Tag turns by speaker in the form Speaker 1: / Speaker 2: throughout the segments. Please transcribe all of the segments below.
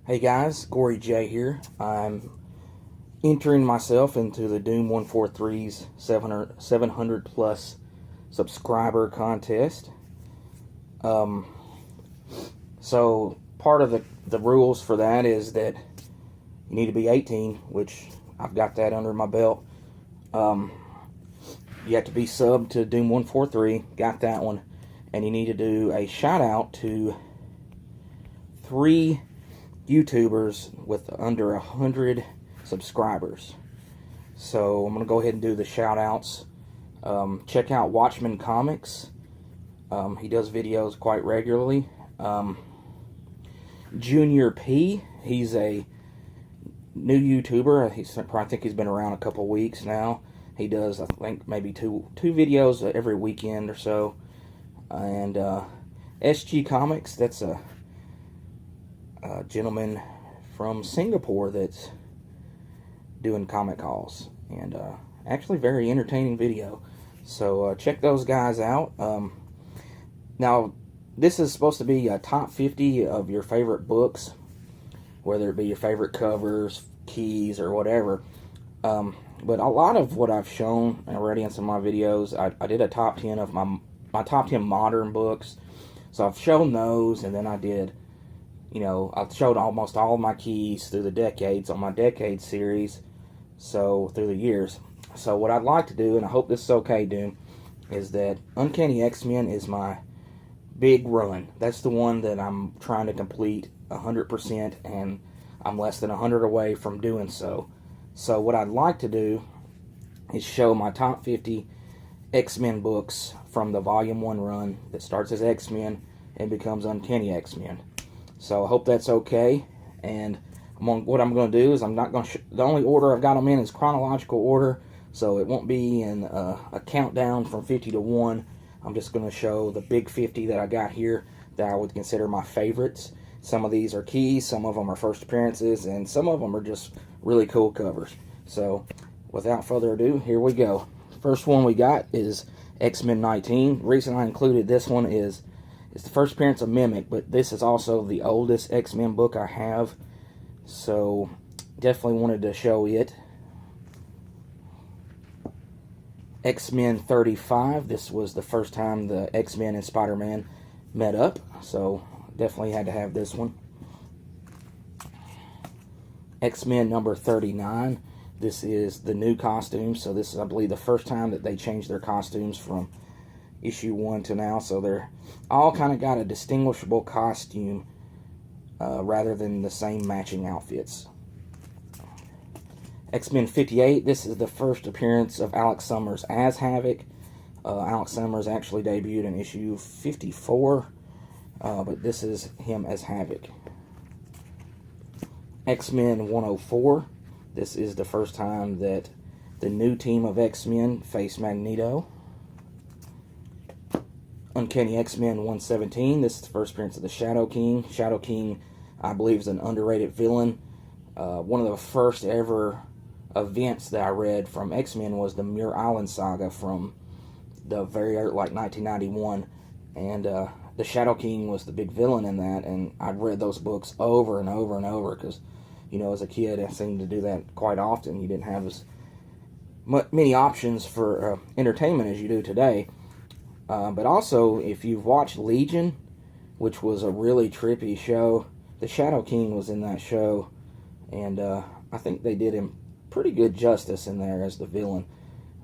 Speaker 1: Hey guys, Corey J here. I'm entering myself into the Doom143's 700 plus subscriber contest. So part of the rules for that is that you need to be 18, which I've got that under my belt. You have to be subbed to Doom143, got that one, and you need to do a shout out to 3 YouTubers with under 100 subscribers. So I'm going to go ahead and do the shout outs. Check out Watchmen Comics. He does videos quite regularly. Junior P, he's a new YouTuber. I think he's been around a couple weeks now. He does, I think, maybe two videos every weekend or so. And SG Comics, that's a gentleman from Singapore that's doing comic hauls, and actually very entertaining video. So check those guys out. Now, this is supposed to be a top 50 of your favorite books, whether it be your favorite covers, keys, or whatever. But a lot of what I've shown already in some of my videos, I did a top 10 of my top 10 modern books. So I've shown those, and then I did, I've showed almost all of my keys through the decades on my Decade series, so through the years. So what I'd like to do, and I hope this is okay, Doom, is that Uncanny X-Men is my big run. That's the one that I'm trying to complete 100%, and I'm less than 100 away from doing so. So what I'd like to do is show my top 50 X-Men books from the Volume 1 run that starts as X-Men and becomes Uncanny X-Men. So I hope that's okay. And what I'm going to do is I'm not going to... the only order I've got them in is chronological order, so it won't be in a countdown from 50 to 1. I'm just going to show the big 50 that I got here that I would consider my favorites. Some of these are keys, some of them are first appearances, and some of them are just really cool covers. So without further ado, here we go. First one we got is X-Men 19. The reason I included this one is it's the first appearance of Mimic, but this is also the oldest X-Men book I have, so definitely wanted to show it. X-Men 35. This was the first time the X-Men and Spider-Man met up, so definitely had to have this one. X-Men number 39. This is the new costumes, so this is, I believe, the first time that they changed their costumes from issue 1 to now, so they're all kind of got a distinguishable costume rather than the same matching outfits. X-Men 58. This is the first appearance of Alex Summers as Havoc. Alex Summers actually debuted in issue 54, but this is him as Havoc. X-Men 104. This is the first time that the new team of X-Men face Magneto. Uncanny X-Men 117. This is the first appearance of the Shadow King. Shadow King, I believe, is an underrated villain. One of the first ever events that I read from X-Men was the Muir Island saga from the very early, like 1991, and the Shadow King was the big villain in that, and I'd read those books over and over and over because, as a kid, I seemed to do that quite often. You didn't have as many options for entertainment as you do today. But also, if you've watched Legion, which was a really trippy show, the Shadow King was in that show, and I think they did him pretty good justice in there as the villain.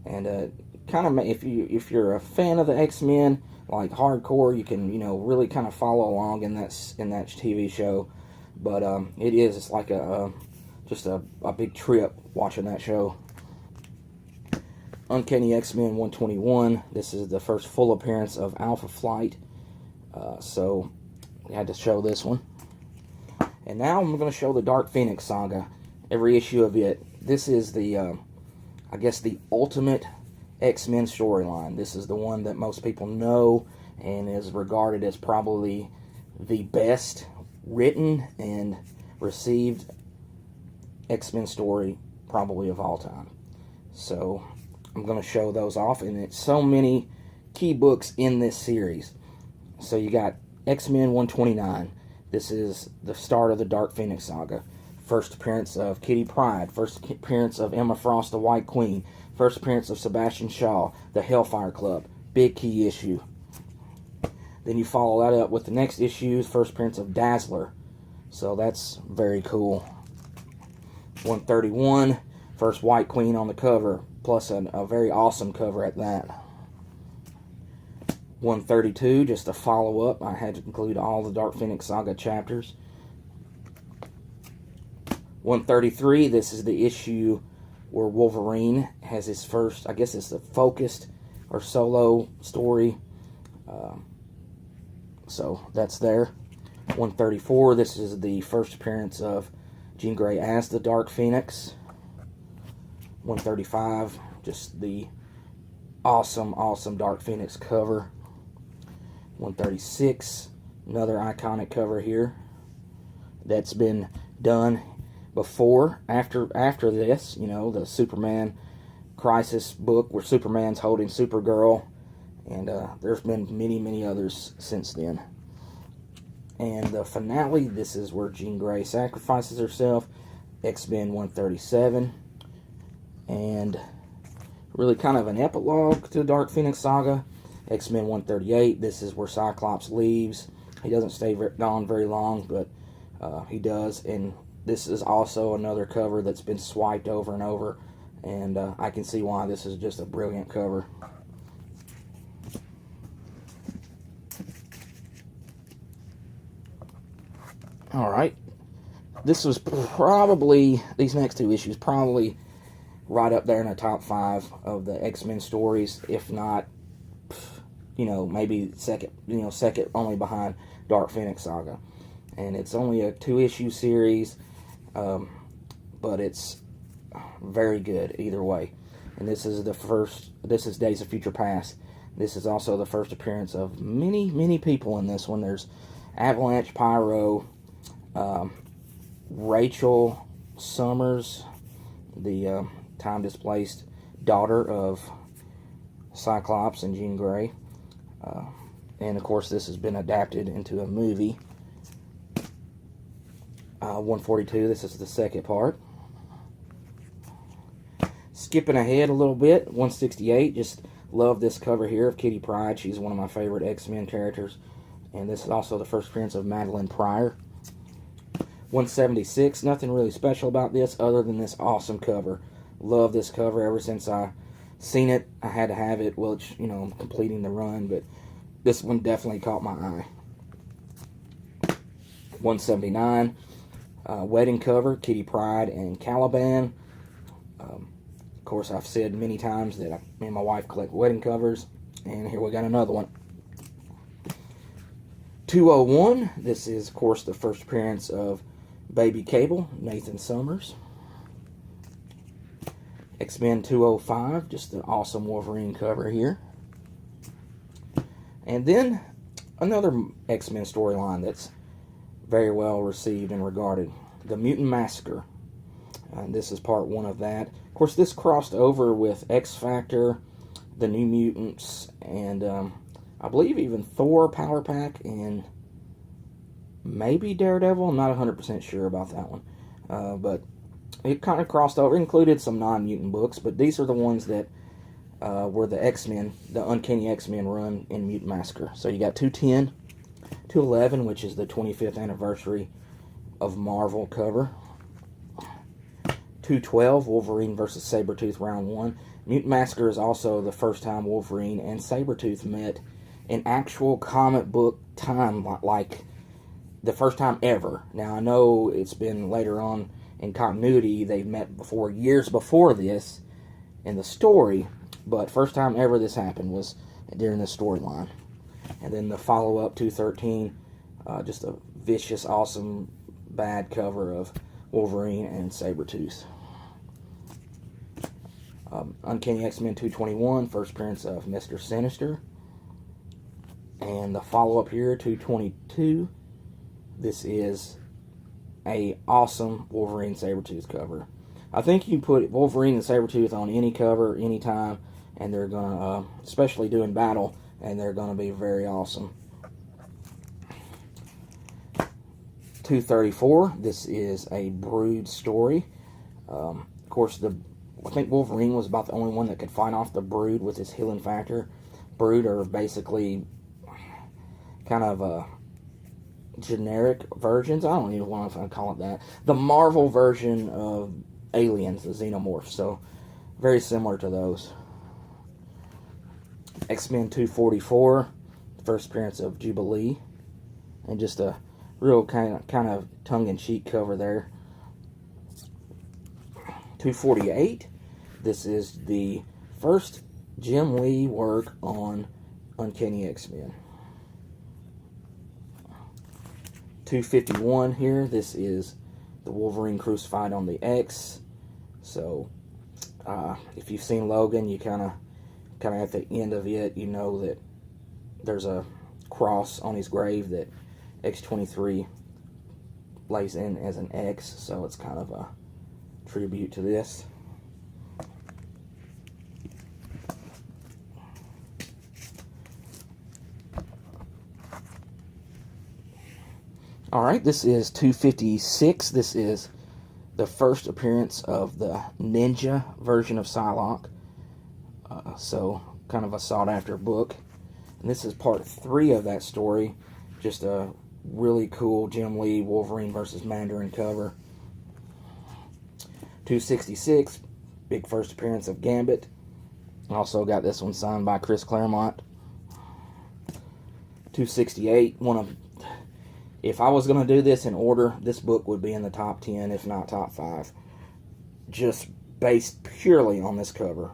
Speaker 1: And kind of, if you're a fan of the X-Men, like hardcore, you can really kind of follow along in that TV show. But it's like just a big trip watching that show. Uncanny X-Men 121. This is the first full appearance of Alpha Flight, so we had to show this one. And now I'm going to show the Dark Phoenix saga, every issue of it. This is the, I guess, the ultimate X-Men storyline. This is the one that most people know and is regarded as probably the best written and received X-Men story probably of all time. So I'm going to show those off, and it's so many key books in this series. So you got X-Men 129. This is the start of the Dark Phoenix saga. First appearance of Kitty Pryde. First appearance of Emma Frost, the White Queen. First appearance of Sebastian Shaw, the Hellfire Club. Big key issue. Then you follow that up with the next issue, first appearance of Dazzler. So that's very cool. 131, first White Queen on the cover, plus a very awesome cover at that. 132, just a follow-up. I had to include all the Dark Phoenix Saga chapters. 133, this is the issue where Wolverine has his first, I guess it's the focused or solo story. So that's there. 134, this is the first appearance of Jean Grey as the Dark Phoenix. 135, just the awesome Dark Phoenix cover. 136, another iconic cover here that's been done before. After this, you know, the Superman Crisis book where Superman's holding Supergirl, and there's been many others since then. And the finale, this is where Jean Grey sacrifices herself, X-Men 137, and really kind of an epilogue to the Dark Phoenix saga. X-Men 138, this is where Cyclops leaves. He doesn't stay gone very long, but he does, and this is also another cover that's been swiped over and over, and I can see why this is just a brilliant cover. Alright, this was probably, these next two issues, probably right up there in the top 5 of the X-Men stories, if not, you know, maybe second only behind Dark Phoenix Saga. And it's only a 2-issue series, but it's very good either way. And this is this is Days of Future Past. This is also the first appearance of many people in this one. There's Avalanche, Pyro, Rachel Summers, the time-displaced daughter of Cyclops and Jean Grey. And, of course, this has been adapted into a movie. 142, this is the second part. Skipping ahead a little bit, 168, just love this cover here of Kitty Pryde. She's one of my favorite X-Men characters. And this is also the first appearance of Madeline Pryor. 176, nothing really special about this other than this awesome cover. Love this cover ever since I seen it. I had to have it, well, you know, I'm completing the run, but this one definitely caught my eye. 179, wedding cover, Kitty Pryde and Caliban. Of course, I've said many times that me and my wife collect wedding covers, and here we got another one. 201, this is, of course, the first appearance of Baby Cable, Nathan Summers. X-Men 205, just an awesome Wolverine cover here. And then another X-Men storyline that's very well received and regarded, The Mutant Massacre. And this is part 1 of that. Of course, this crossed over with X-Factor, The New Mutants, and I believe even Thor Power Pack, and maybe Daredevil. I'm not 100% sure about that one. But it kind of crossed over, included some non-mutant books, but these are the ones that were the X-Men, the Uncanny X-Men run in Mutant Massacre. So you got 210, 211, which is the 25th anniversary of Marvel cover. 212, Wolverine vs. Sabretooth Round 1. Mutant Massacre is also the first time Wolverine and Sabretooth met in actual comic book time, like the first time ever. Now, I know it's been later on in continuity, they've met before, years before this in the story, but first time ever this happened was during the storyline. And then the follow-up, 213, just a vicious, awesome, bad cover of Wolverine and Sabretooth. Uncanny X-Men 221, first appearance of Mr. Sinister. And the follow-up here, 222, this is a awesome Wolverine Sabretooth cover. I think you put Wolverine and Sabretooth on any cover, anytime, and they're going to, especially doing battle, and they're going to be very awesome. 234, this is a Brood story. Of course, I think Wolverine was about the only one that could fight off the Brood with his healing factor. Brood are basically kind of generic versions. I don't even want to call it that. The Marvel version of aliens, the xenomorphs. So, very similar to those. X-Men 244, first appearance of Jubilee. And just a real kind of tongue-in-cheek cover there. 248, this is the first Jim Lee work on Uncanny X-Men. 251 here, this is the Wolverine crucified on the X. So, if you've seen Logan, you kind of at the end of it, you know that there's a cross on his grave that X-23 lays in as an X, so it's kind of a tribute to this. Alright, this is 256. This is the first appearance of the Ninja version of Psylocke. So, kind of a sought-after book. And this is part 3 of that story. Just a really cool Jim Lee Wolverine versus Mandarin cover. 266, big first appearance of Gambit. Also got this one signed by Chris Claremont. 268, if I was going to do this in order, this book would be in the top 10, if not top 5. Just based purely on this cover.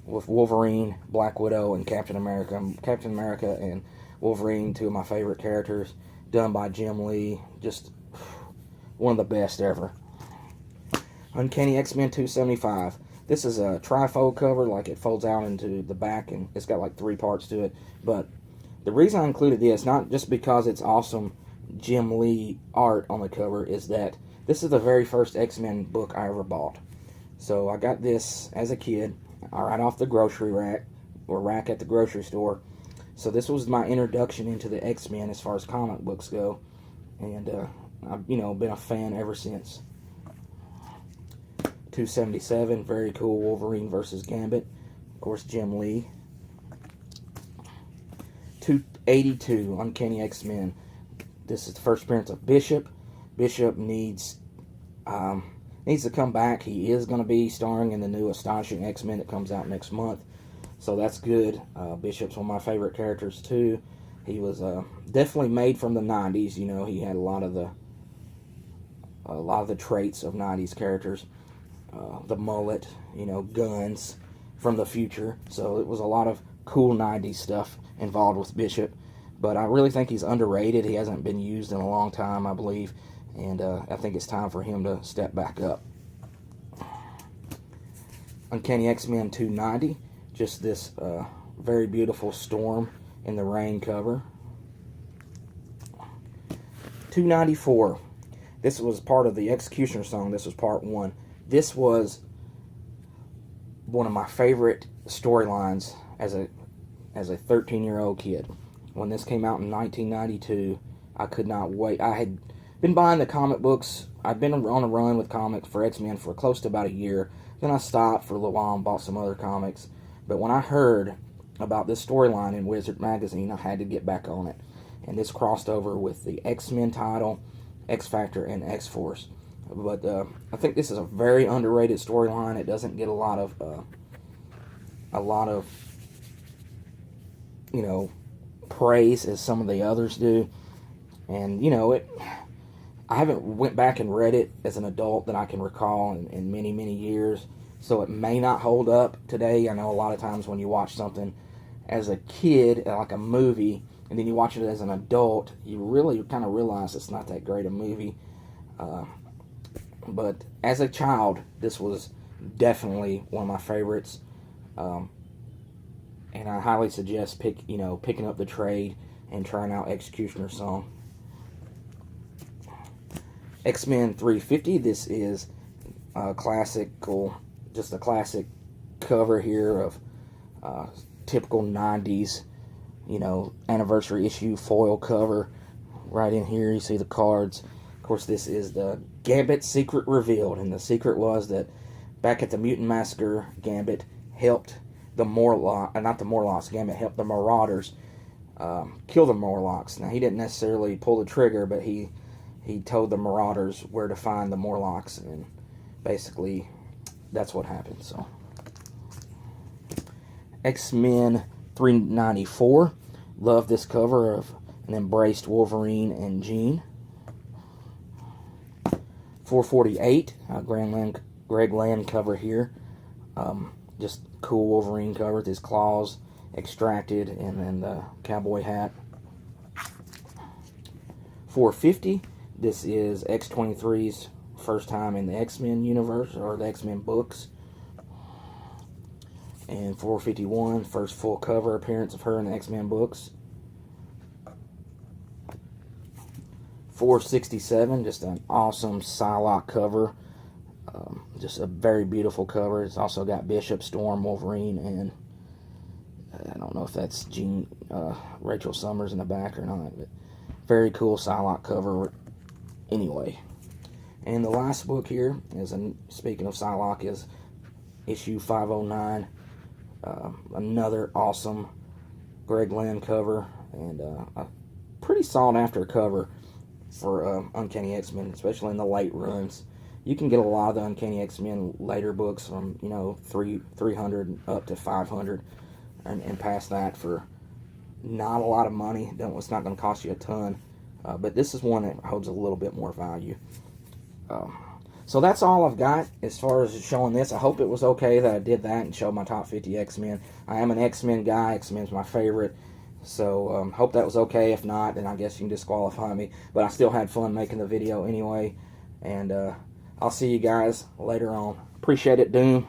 Speaker 1: With Wolverine, Black Widow, and Captain America. Captain America and Wolverine, two of my favorite characters. Done by Jim Lee. Just one of the best ever. Uncanny X-Men 275. This is a trifold cover, like it folds out into the back, and it's got like 3 parts to it. But the reason I included this, not just because it's awesome Jim Lee art on the cover, is that this is the very first X-Men book I ever bought. So I got this as a kid, right off the grocery rack, or rack at the grocery store. So this was my introduction into the X-Men as far as comic books go. And I've been a fan ever since. 277, very cool Wolverine versus Gambit. Of course, Jim Lee. 282, Uncanny X-Men. This is the first appearance of Bishop. Bishop needs to come back. He is going to be starring in the new Astonishing X-Men that comes out next month. So that's good. Bishop's one of my favorite characters too. He was definitely made from the 90s. You know, he had a lot of the traits of 90s characters. The mullet, guns from the future. So it was a lot of cool 90s stuff involved with Bishop. But I really think he's underrated. He hasn't been used in a long time, I believe. And I think it's time for him to step back up. Uncanny X-Men 290. Just this very beautiful Storm in the Rain cover. 294. This was part of the Executioner song. This was part 1. This was one of my favorite storylines as a 13-year-old kid. When this came out in 1992, I could not wait. I had been buying the comic books. I'd been on a run with comics for X-Men for close to about a year. Then I stopped for a little while and bought some other comics. But when I heard about this storyline in Wizard magazine, I had to get back on it. And this crossed over with the X-Men title, X-Factor, and X-Force. But I think this is a very underrated storyline. It doesn't get a lot of praise as some of the others do. And I haven't went back and read it as an adult that I can recall in many, many years. So it may not hold up today. I know a lot of times when you watch something as a kid, like a movie, and then you watch it as an adult, you really kind of realize it's not that great a movie. But as a child, this was definitely one of my favorites. And I highly suggest picking up the trade and trying out Executioner song. X-Men 350. This is a classic cover here of typical 90s, anniversary issue foil cover. Right in here, you see the cards. course, this is the Gambit secret revealed, and the secret was that back at the Mutant Massacre, Gambit helped the Gambit helped the Marauders kill the Morlocks. Now, he didn't necessarily pull the trigger, but he told the Marauders where to find the Morlocks, and basically that's what happened. So, X-Men 394. Love this cover of an embraced Wolverine and Jean. 448, Greg Land cover here. Just cool Wolverine cover with his claws extracted, and then the cowboy hat. 450, this is X-23's first time in the X-Men universe, or the X-Men books. And 451, first full cover appearance of her in the X-Men books. 467, just an awesome Psylocke cover. Just a very beautiful cover. It's also got Bishop, Storm, Wolverine, and I don't know if that's Rachel Summers in the back or not, but very cool Psylocke cover anyway. And the last book here is, speaking of Psylocke, is issue 509. Another awesome Greg Land cover, and a pretty sought after cover for Uncanny X-Men, especially in the late runs. You can get a lot of the Uncanny X-Men later books from 300 up to 500 and past that for not a lot of money. It's not going to cost you a ton, but this is one that holds a little bit more value. So that's all I've got as far as showing this. I hope it was okay that I did that and showed my top 50 X-Men. I am an X-Men guy. X-Men's my favorite. So hope that was okay. If not, then I guess you can disqualify me. But I still had fun making the video anyway. And I'll see you guys later on. Appreciate it, Doom.